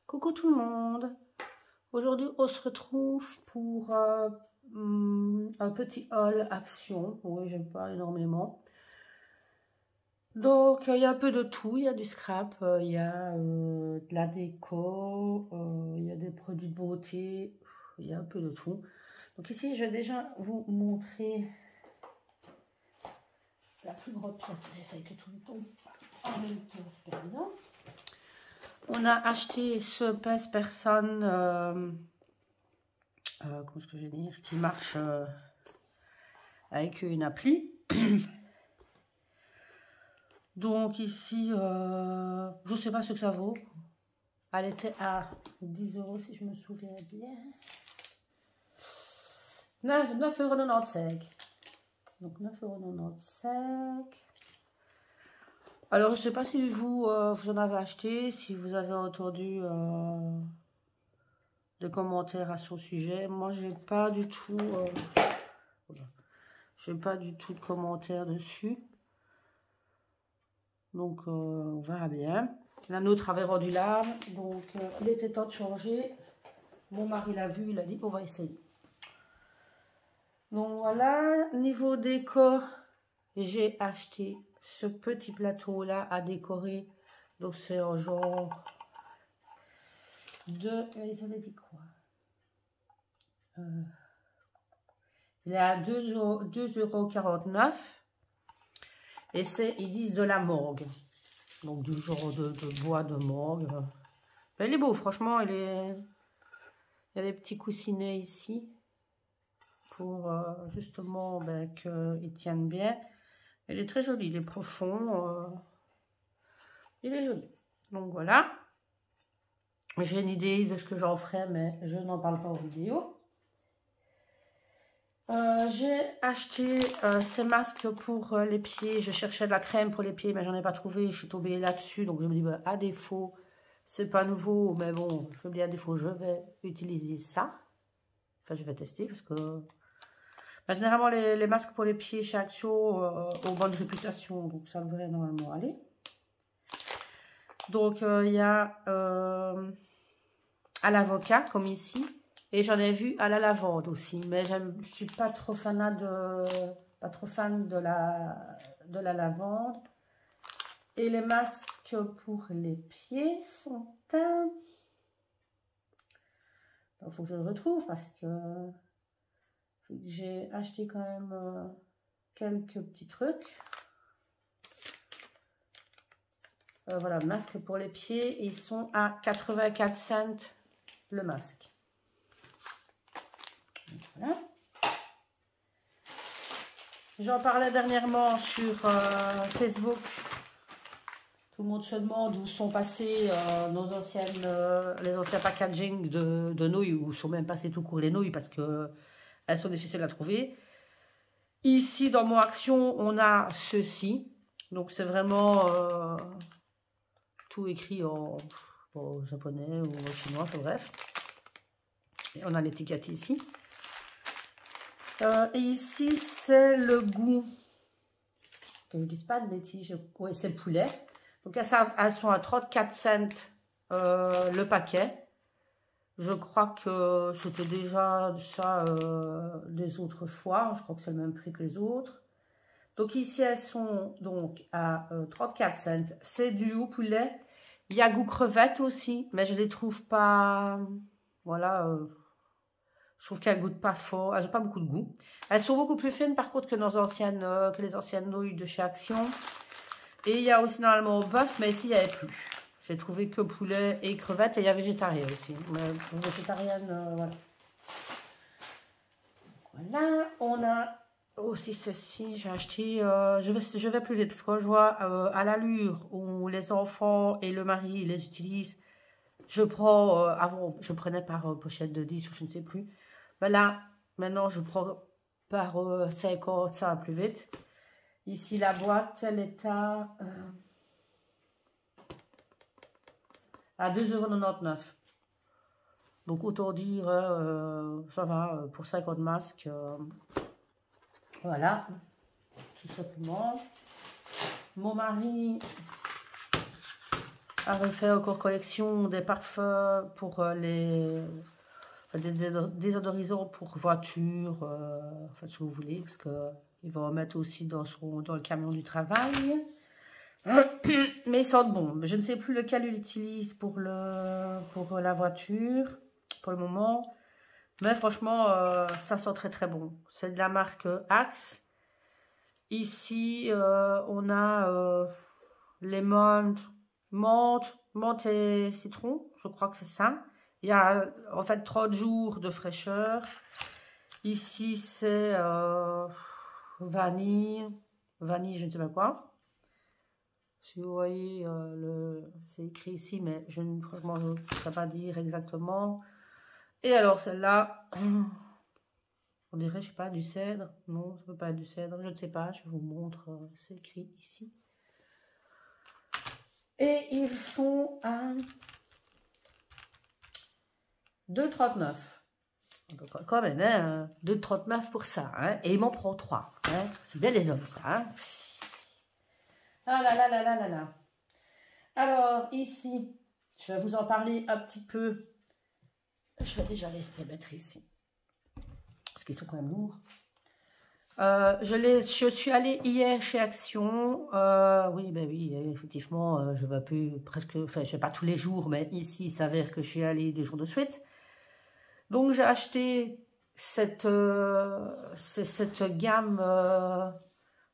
Coucou tout le monde. Aujourd'hui on se retrouve pour un petit haul action. Oui, j'aime pas énormément. Donc il y a un peu de tout, il y a du scrap, il y a de la déco, il y a des produits de beauté, il y a un peu de tout. Donc ici je vais déjà vous montrer la plus grande pièce. J'essaye que tout le temps en même temps, c'est pas évident. On a acheté ce pince-personne, comment est-ce que je vais dire, qui marche avec une appli. Donc ici, je ne sais pas ce que ça vaut. Elle était à 10 € si je me souviens bien. 9,95 €. Donc 9,95 €. Alors je ne sais pas si vous, vous en avez acheté, si vous avez entendu des commentaires à son sujet. Moi j'ai pas du tout de commentaires dessus. Donc on verra bien. La nôtre avait rendu l'âme, donc il était temps de changer. Mon mari l'a vu, il a dit on va essayer. Donc voilà, niveau déco, j'ai acheté ce petit plateau là à décorer. Donc c'est en genre de, ils avaient dit quoi, il est à 2,49 € et c'est, ils disent de la morgue, donc du genre de bois de morgue. Ben, il est beau, franchement, il y a des petits coussinets ici pour justement ben, qu'ils tiennent bien. Il est très joli, il est profond, il est joli. Donc voilà, j'ai une idée de ce que j'en ferai, mais je n'en parle pas en vidéo. J'ai acheté ces masques pour les pieds. Je cherchais de la crème pour les pieds, mais j'en ai pas trouvé. Je suis tombée là-dessus, donc je me dis, bah, à défaut, c'est pas nouveau, mais bon, je me dis à défaut, je vais utiliser ça. Enfin, je vais tester parce que bah, généralement les masques pour les pieds chez Action ont bonne réputation, donc ça devrait normalement aller. Donc il y a à l'avocat comme ici. Et j'en ai vu à la lavande aussi, mais je ne suis pas trop fan de la lavande. Et les masques pour les pieds sont un... Il faut que je le retrouve parce que j'ai acheté quand même quelques petits trucs. Voilà, masque pour les pieds, ils sont à 84 cents le masque. Voilà. J'en parlais dernièrement sur Facebook. Tout le monde se demande où sont passés les anciens packaging de nouilles, où sont même passés tout court les nouilles parce que elles sont difficiles à trouver. Ici, dans mon action, on a ceci. Donc, c'est vraiment tout écrit en japonais ou en chinois, enfin, bref. Et on a l'étiquette ici. Et ici, c'est le goût. Que je ne dise pas de bêtises. Oui, c'est le poulet. Donc, elles sont à 34 cents le paquet. Je crois que c'était déjà ça les autres fois. Je crois que c'est le même prix que les autres. Donc, ici, elles sont donc à 34 cents. C'est du haut poulet. Il y a goût crevette aussi, mais je ne les trouve pas... Voilà... je trouve qu'elles ne goûtent pas fort, elles n'ont pas beaucoup de goût. Elles sont beaucoup plus fines par contre que les anciennes nouilles de chez Action. Et il y a aussi normalement bœuf, mais ici il n'y avait plus. J'ai trouvé que poulet et crevettes et il y a végétarien aussi. Mais pour végétarienne, voilà. Voilà, on a aussi ceci, j'ai acheté, je vais plus vite parce que je vois à l'allure où les enfants et le mari les utilisent. Je prends, avant je prenais par pochette de 10 ou je ne sais plus. Mais là, maintenant, je prends par 50, ça va plus vite. Ici, la boîte, elle est à 2,99 €. Donc, autant dire, ça va, pour 50 masques. Voilà, tout simplement. Mon mari avait fait encore collection des parfums pour des désodorisants pour voiture, enfin si vous voulez, parce que il va en mettre aussi dans le camion du travail. Mais ils sentent bon. Je ne sais plus lequel il utilise pour la voiture pour le moment. Mais franchement, ça sent très très bon. C'est de la marque Axe. Ici, on a les menthe et citron. Je crois que c'est ça. Il y a en fait 30 jours de fraîcheur. Ici, c'est vanille, je ne sais pas quoi. Si vous voyez, c'est écrit ici, mais franchement, je ne sais pas dire exactement. Et alors, celle-là, on dirait, je sais pas, du cèdre. Non, ça ne peut pas être du cèdre, je ne sais pas, je vous montre, c'est écrit ici. Et ils sont à 2,39. Quand même, hein, 2,39 pour ça. Hein, et il m'en prend 3. Hein, c'est bien les hommes, ça. Hein. Ah là là là là là là. Alors, ici, je vais vous en parler un petit peu. Je vais déjà les mettre ici. Parce qu'ils sont quand même lourds. Je suis allée hier chez Action. Oui, ben oui, effectivement, je ne vais plus presque... Enfin, je ne vais pas tous les jours, mais ici, il s'avère que je suis allée 2 jours de suite. Donc, j'ai acheté cette gamme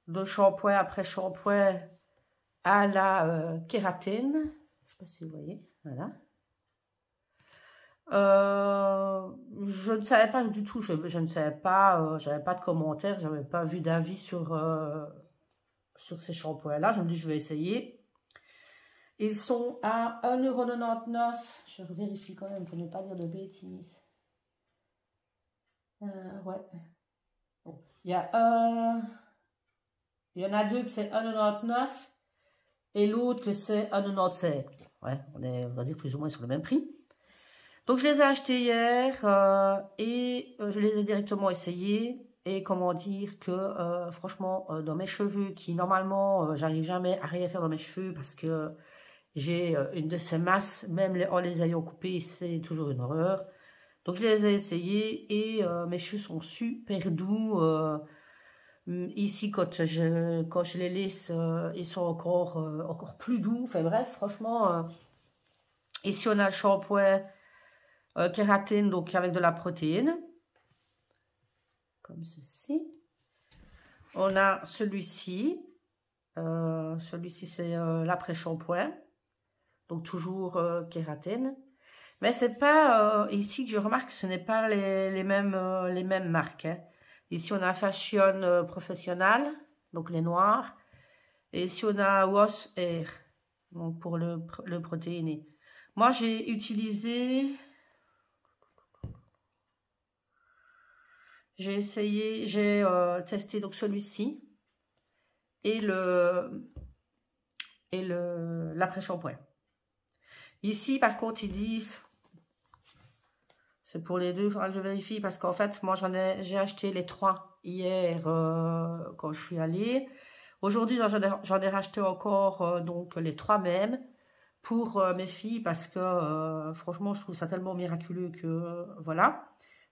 de shampoing après shampoing à la kératine. Je ne sais pas si vous voyez. Voilà. Je ne savais pas du tout, je ne savais pas, j'avais pas de commentaires, j'avais pas vu d'avis sur ces shampoings-là. Je me dis, je vais essayer. Ils sont à 1,99 €. Je vérifie quand même pour ne pas dire de bêtises. Ouais. Bon. Il y en a deux que c'est 1,99 € et l'autre que c'est 1,95 €. Ouais, on va dire plus ou moins sur le même prix. Donc, je les ai achetés hier et je les ai directement essayés. Et comment dire que, franchement, dans mes cheveux, qui normalement, j'arrive jamais à rien faire dans mes cheveux parce que j'ai une de ces masses, même en les ayant coupées, c'est toujours une horreur. Donc, je les ai essayés et mes cheveux sont super doux. Ici, quand je les laisse, ils sont encore plus doux. Enfin bref, franchement, ici, on a le shampoing kératine, donc avec de la protéine, comme ceci. On a celui-ci, c'est l'après-shampoing, donc toujours kératine. Mais c'est pas ici que je remarque que ce n'est pas les mêmes marques. Hein. Ici, on a Fashion Professionnal, donc les noirs. Et ici, on a Wash Air, donc pour le protéiné. Moi, j'ai utilisé... J'ai essayé, j'ai testé donc celui-ci et l'après-shampoing. Ici, par contre, ils disent, c'est pour les deux, il faudra que je vérifie parce qu'en fait, moi, j'ai acheté les 3 hier quand je suis allée. Aujourd'hui, j'en ai racheté encore donc les 3 mêmes pour mes filles parce que franchement, je trouve ça tellement miraculeux que voilà.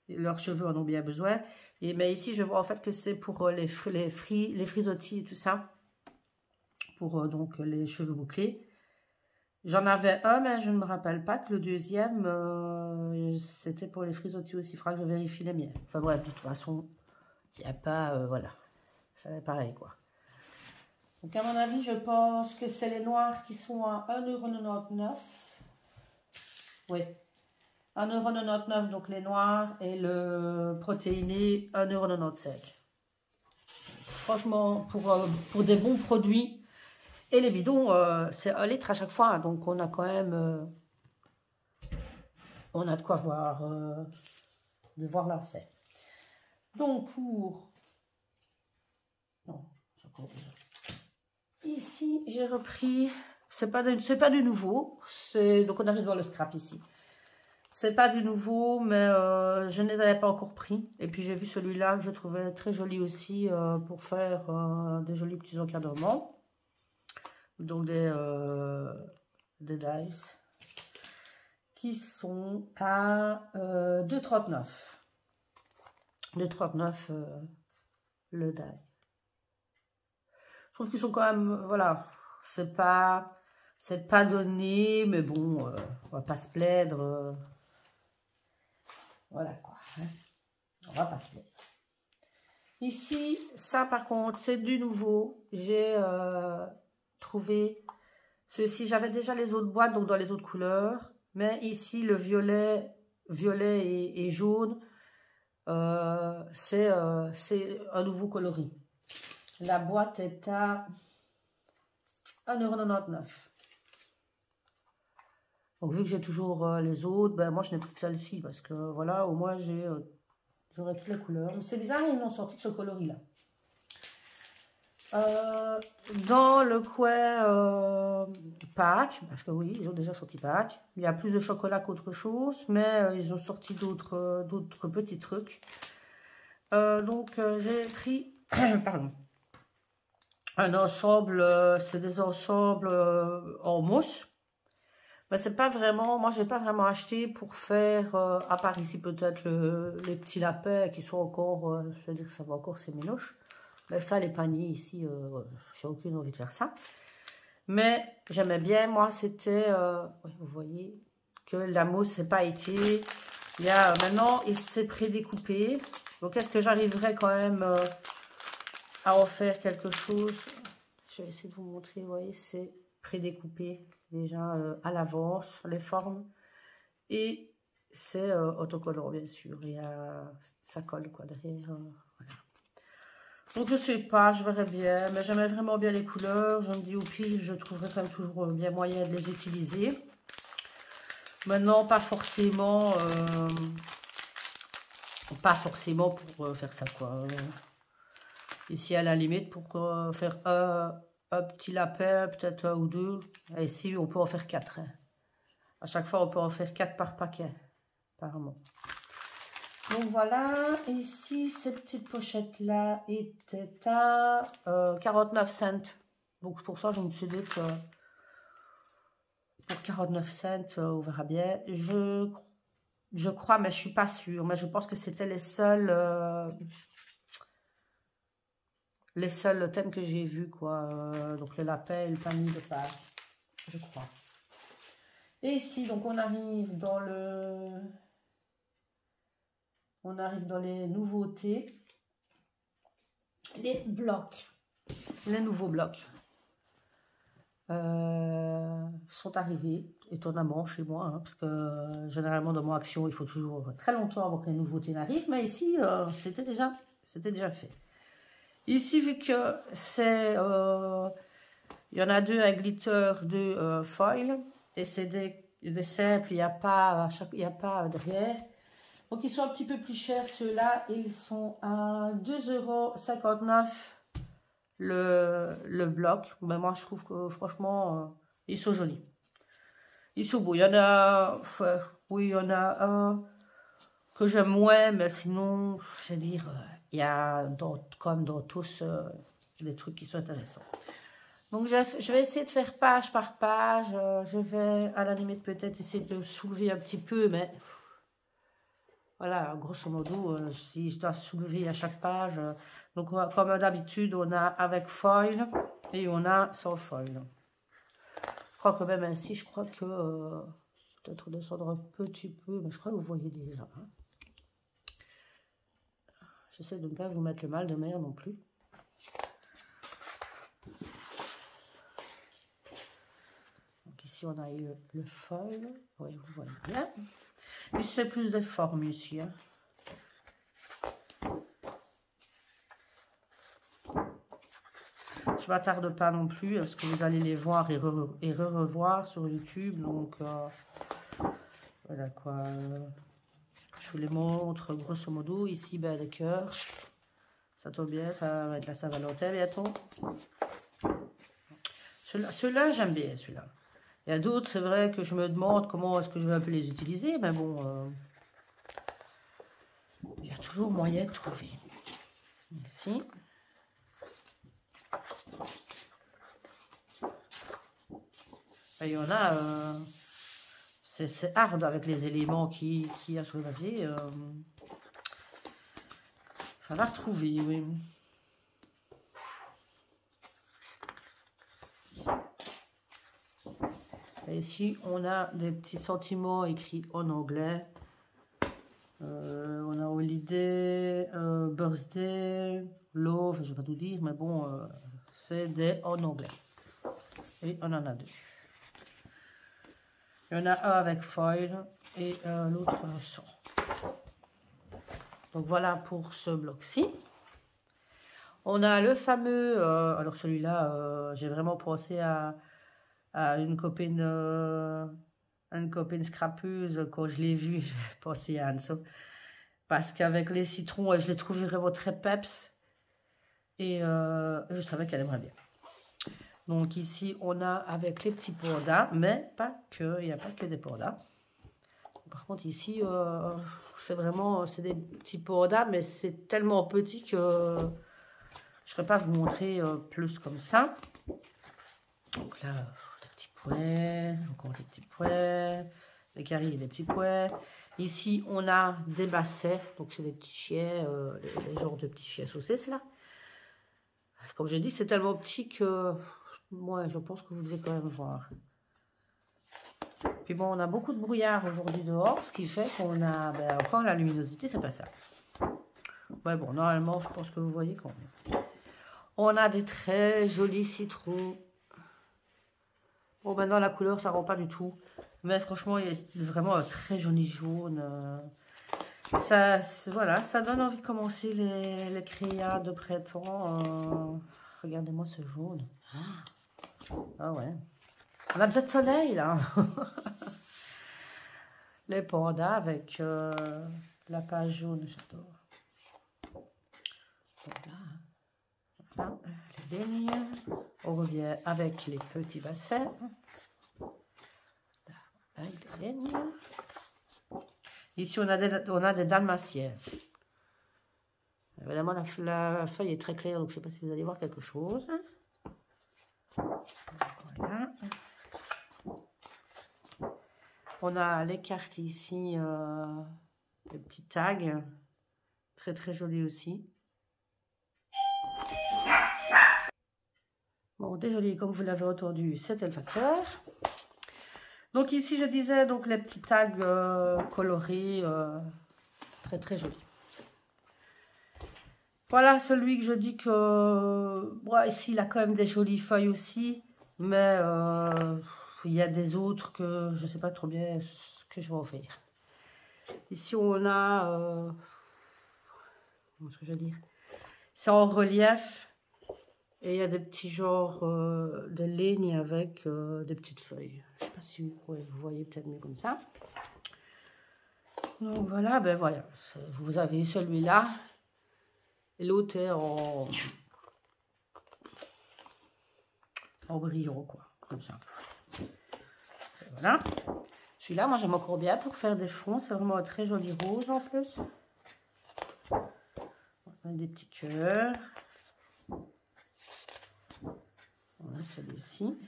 Leurs cheveux en ont bien besoin. Mais ici, je vois en fait que c'est pour les frisottis et tout ça. Pour donc les cheveux bouclés. J'en avais un, mais je ne me rappelle pas que le deuxième, c'était pour les frisottis aussi. Il faudra que je vérifie les miens. Enfin bref, de toute façon, il n'y a pas... voilà. Ça va être pareil, quoi. Donc à mon avis, je pense que c'est les noirs qui sont à 1,99 €. Oui. 1,99 €, donc les noirs, et le protéiné, 1,95 €. Franchement, pour des bons produits. Et les bidons, c'est 1 litre à chaque fois, donc on a quand même... on a de quoi voir la fait. Donc pour... Non, j'en déjà. Ici, j'ai repris... C'est pas du nouveau. Donc on arrive dans le scrap ici. C'est pas du nouveau, mais je ne les avais pas encore pris. Et puis j'ai vu celui-là que je trouvais très joli aussi pour faire des jolis petits encadrements. Donc de dice qui sont à 2,39. 2,39 le die. Je trouve qu'ils sont quand même, voilà, c'est pas donné, mais bon, on va pas se plaindre. Voilà quoi, hein. On va pas se plaindre. Ici, ça par contre, c'est du nouveau. J'ai trouvé ceci. J'avais déjà les autres boîtes, donc dans les autres couleurs. Mais ici, le violet et jaune, c'est un nouveau coloris. La boîte est à 1,99 €. Donc, vu que j'ai toujours les autres, ben, moi, je n'ai plus que celle-ci. Parce que, voilà, au moins, j'aurai toutes les couleurs. Mais c'est bizarre, ils n'ont sorti que ce coloris-là. Dans le coin Pâques, parce que oui, ils ont déjà sorti Pâques. Il y a plus de chocolat qu'autre chose, mais ils ont sorti d'autres petits trucs. Donc, j'ai pris, pardon, un ensemble, c'est des ensembles en mousse. Mais c'est pas vraiment, moi j'ai pas vraiment acheté pour faire, à part ici peut-être les petits lapins qui sont encore, je veux dire ça va encore c'est méloche. Mais ça les paniers ici, j'ai aucune envie de faire ça. Mais j'aimais bien, moi c'était, vous voyez que la mousse n'est pas été. Il y a maintenant, il s'est prédécoupé. Donc est-ce que j'arriverai quand même à en faire quelque chose? Je vais essayer de vous montrer, vous voyez, c'est prédécoupé déjà à l'avance, les formes. Et c'est autocollant, bien sûr. Il y a, ça colle quoi derrière. Voilà. Donc je sais pas, je verrai bien. Mais j'aimais vraiment bien les couleurs. Je me dis au pire, je trouverai quand même toujours bien moyen de les utiliser. Maintenant, pas forcément pour faire ça quoi. Ici à la limite pour faire un petit lapin, peut-être un ou deux. Et ici on peut en faire 4. Hein. À chaque fois on peut en faire 4 par paquet, apparemment. Donc voilà, ici cette petite pochette là était à 49 cents. Donc pour ça je me suis dit que pour 49 cents on verra bien. Je crois, mais je suis pas sûre. Mais je pense que c'était les seuls thèmes que j'ai vus, quoi. Donc le lapin et le panier de Pâques, je crois. Et ici, donc on arrive dans les nouveautés. Les blocs. Les nouveaux blocs sont arrivés, étonnamment, chez moi. Hein, parce que généralement, dans mon action, il faut toujours très longtemps avant que les nouveautés n'arrivent. Mais ici, c'était déjà fait. Ici, vu que c'est... il y en a 2 à glitter, 2 foil. Et c'est des simples, il n'y a pas derrière. Donc, ils sont un petit peu plus chers, ceux-là. Ils sont à 2,59 € le bloc. Mais moi, je trouve que, franchement, ils sont jolis. Ils sont beaux. Il y en a... oui, il y en a un que j'aime moins, mais sinon, je veux dire, il y a comme dans tous des trucs qui sont intéressants. Donc, je vais essayer de faire page par page. Je vais, à la limite, peut-être essayer de soulever un petit peu, mais voilà, grosso modo, si je dois soulever à chaque page. Donc, comme d'habitude, on a avec foil et on a sans foil. Je crois que même ainsi, je crois que peut-être descendre un petit peu, mais je crois que vous voyez déjà. Hein. J'essaie de ne pas vous mettre le mal de mer non plus. Donc ici, on a eu le foil. Oui, vous voyez bien. Et c'est plus des formes ici. Hein. Je ne m'attarde pas non plus, parce que vous allez les voir et revoir sur YouTube. Donc, voilà quoi. Je vous les montre grosso modo. Ici, ben, les cœurs. Ça tombe bien, ça va être la Saint-Valentin bientôt. Ceux-là, j'aime bien, celui-là. Il y a d'autres, c'est vrai que je me demande comment est-ce que je vais un peu les utiliser. Mais bon, il y a toujours moyen de trouver. Ici. Et il y en a, c'est hard avec les éléments qu'il y a sur le papier. Il va retrouver, oui. Et ici, on a des petits sentiments écrits en anglais. On a holiday, birthday, love, je ne vais pas tout dire, mais bon, c'est des en anglais. Et on en a deux. Il y en a un avec foil et l'autre sans. Donc voilà pour ce bloc-ci. On a le fameux, alors celui-là, j'ai vraiment pensé à une copine scrapeuse. Quand je l'ai vue, j'ai pensé à Anso. Parce qu'avec les citrons, je l'ai trouvé vraiment très peps. Et je savais qu'elle aimerait bien. Donc ici, on a avec les petits pandas, mais pas que, il n'y a pas que des pandas. Par contre, ici, c'est vraiment, c'est des petits pandas, mais c'est tellement petit que je ne saurais pas vous montrer plus comme ça. Donc là, des petits pois, encore des petits pois, les caries et des petits pois. Ici, on a des bassets, donc c'est des petits chiens, les genres de petits chiens saucisses là. Comme je dis, c'est tellement petit que moi, je pense que vous devez quand même voir. Puis bon, on a beaucoup de brouillard aujourd'hui dehors, ce qui fait qu'on a encore la luminosité, c'est pas ça. Ouais, bon, normalement, je pense que vous voyez quand même. On a des très jolis citrons. Bon, maintenant, la couleur, ça rend pas du tout. Mais franchement, il est vraiment un très joli jaune. Ça, voilà, ça donne envie de commencer les créas de printemps. Regardez-moi ce jaune. Ah ouais. On a besoin de soleil, là. Les pandas avec la page jaune, j'adore. Voilà, les lignes. On revient avec les petits bassins. Avec les lignes. Ici, on a des dalmatiens. Évidemment, la feuille est très claire, donc je ne sais pas si vous allez voir quelque chose. Voilà. On a les cartes ici, des petits tags, très très jolis aussi. Bon, désolé, comme vous l'avez entendu, c'était le facteur. Donc ici, je disais, donc les petits tags colorés, très très jolis. Voilà, celui que je dis que, bon, ici, il a quand même des jolies feuilles aussi, mais il y a des autres que je ne sais pas trop bien ce que je vais en faire. Ici, on a, comment est-ce que je vais dire, c'est en relief, et il y a des petits genres de lignes avec des petites feuilles. Je ne sais pas si vous voyez peut-être mieux comme ça. Donc voilà, ben voilà, vous avez celui-là. Et l'autre est en brillant, quoi, comme ça. Et voilà. Celui-là, moi, j'aime encore bien pour faire des fonds. C'est vraiment un très joli rose, en plus. On a des petits cœurs. On a celui-ci.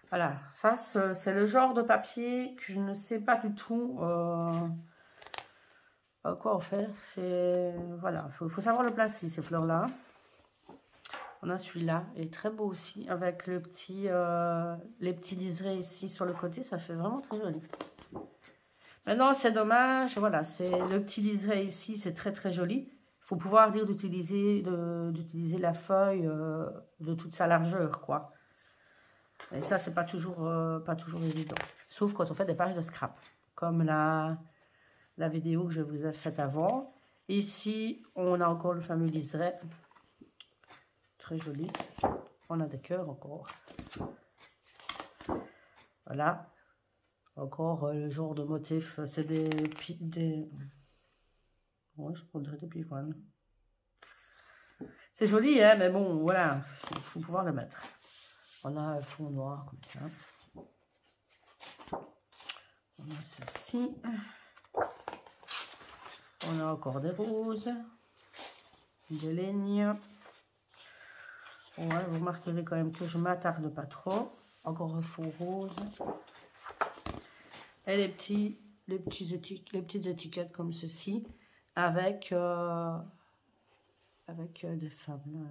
Voilà, ça, c'est le genre de papier que je ne sais pas du tout quoi en faire. C'est, voilà, faut savoir le placer, ces fleurs-là. On a celui-là, il est très beau aussi, avec le petit, les petits liserés ici sur le côté, ça fait vraiment très joli. Maintenant, c'est dommage, voilà, c'est le petit liseré ici, c'est très très joli. Il faut pouvoir dire d'utiliser la feuille de toute sa largeur, quoi. Et ça, c'est pas toujours évident. Sauf quand on fait des pages de scrap, comme la vidéo que je vous ai faite avant. Ici, on a encore le fameux liseré. Très joli. On a des cœurs encore. Voilà. Encore le genre de motif. C'est des... Ouais, je dirais des pivoines. C'est joli, hein, mais bon, voilà. Il faut pouvoir le mettre. On a un fond noir comme ça. On a ceci. On a encore des roses. Des lignes. Ouais, vous remarquerez quand même que je ne m'attarde pas trop. Encore un faux rose. Et les petites étiquettes comme ceci, avec des femmes.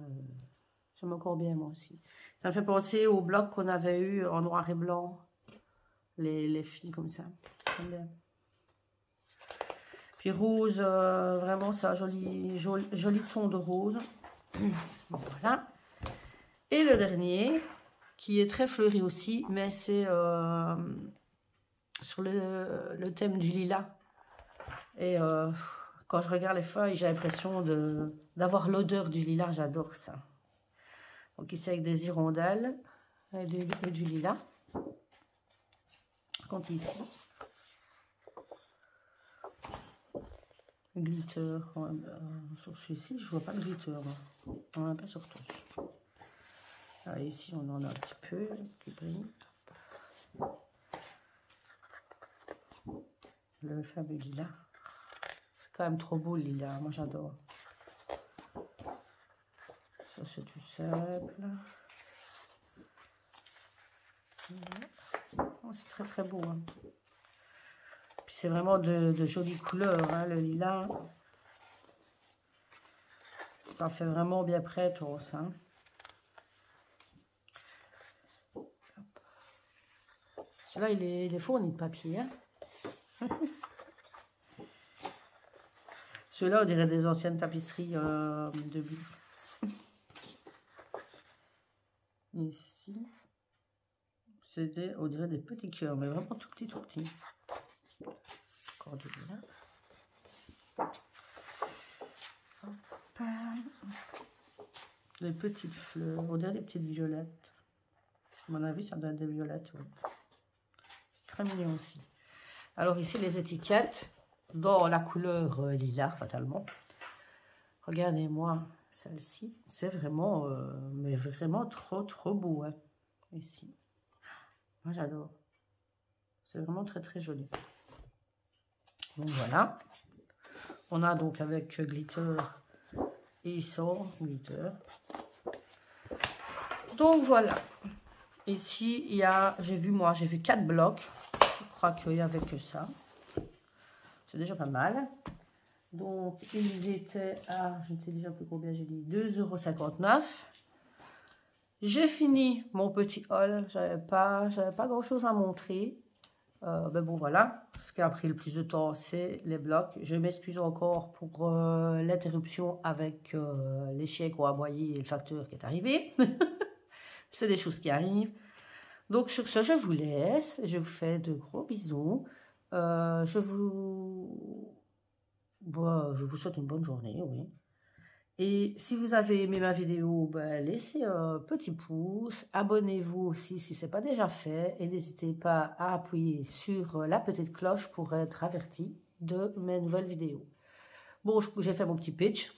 J'aime encore bien moi aussi. Ça me fait penser au bloc qu'on avait eu en noir et blanc. Les filles comme ça. J'aime bien. Puis rose, vraiment c'est un joli ton de rose. Voilà. Et le dernier, qui est très fleuri aussi, mais c'est sur le thème du lilas. Et quand je regarde les feuilles, j'ai l'impression d'avoir l'odeur du lilas, j'adore ça. Donc ici avec des hirondelles et du lilas. Quand ici, glitter, sur celui-ci, je vois pas de glitter, on n'en a pas sur tous. Alors ici, on en a un petit peu qui brille. Le fameux lilas. C'est quand même trop beau le lilas, moi j'adore. Ça c'est tout simple. Oh, c'est très très beau. Hein. Puis c'est vraiment de jolies couleurs, hein, le lilas. Ça fait vraiment bien prêtos. Hein. Celui-là, il est fourni de papier. Hein. Ceux-là, on dirait des anciennes tapisseries de buts. Ici, c'était, on dirait des petits cœurs, mais vraiment tout petits, tout petits. Encore du là. Les petites fleurs, on dirait des petites violettes. À mon avis, ça doit être des violettes. Oui. C'est très mignon aussi. Alors ici, les étiquettes. Dans la couleur lilas, fatalement. Regardez-moi celle-ci. C'est vraiment, mais vraiment trop, trop beau. Hein, ici. Moi, j'adore. C'est vraiment très, très joli. Donc, voilà. On a donc avec glitter et sans glitter. Donc, voilà. Ici, il y a, j'ai vu 4 blocs. Je crois qu'il n'y avait que ça. C'est déjà pas mal. Donc, ils étaient à, je ne sais déjà plus combien j'ai dit, 2,59 €. J'ai fini mon petit haul. J'avais pas grand chose à montrer. Ben bon, voilà. Ce qui a pris le plus de temps, c'est les blocs. Je m'excuse encore pour l'interruption avec les chèques ou aboyés et le facteur qui est arrivé. C'est des choses qui arrivent. Donc, sur ce, je vous laisse. Je vous fais de gros bisous. Je vous souhaite une bonne journée, oui. Et si vous avez aimé ma vidéo, ben, laissez un petit pouce. Abonnez-vous aussi si ce n'est pas déjà fait. Et n'hésitez pas à appuyer sur la petite cloche pour être averti de mes nouvelles vidéos. Bon, j'ai fait mon petit pitch.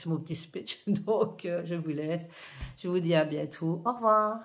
Mon petit speech. Donc, je vous laisse. Je vous dis à bientôt. Au revoir.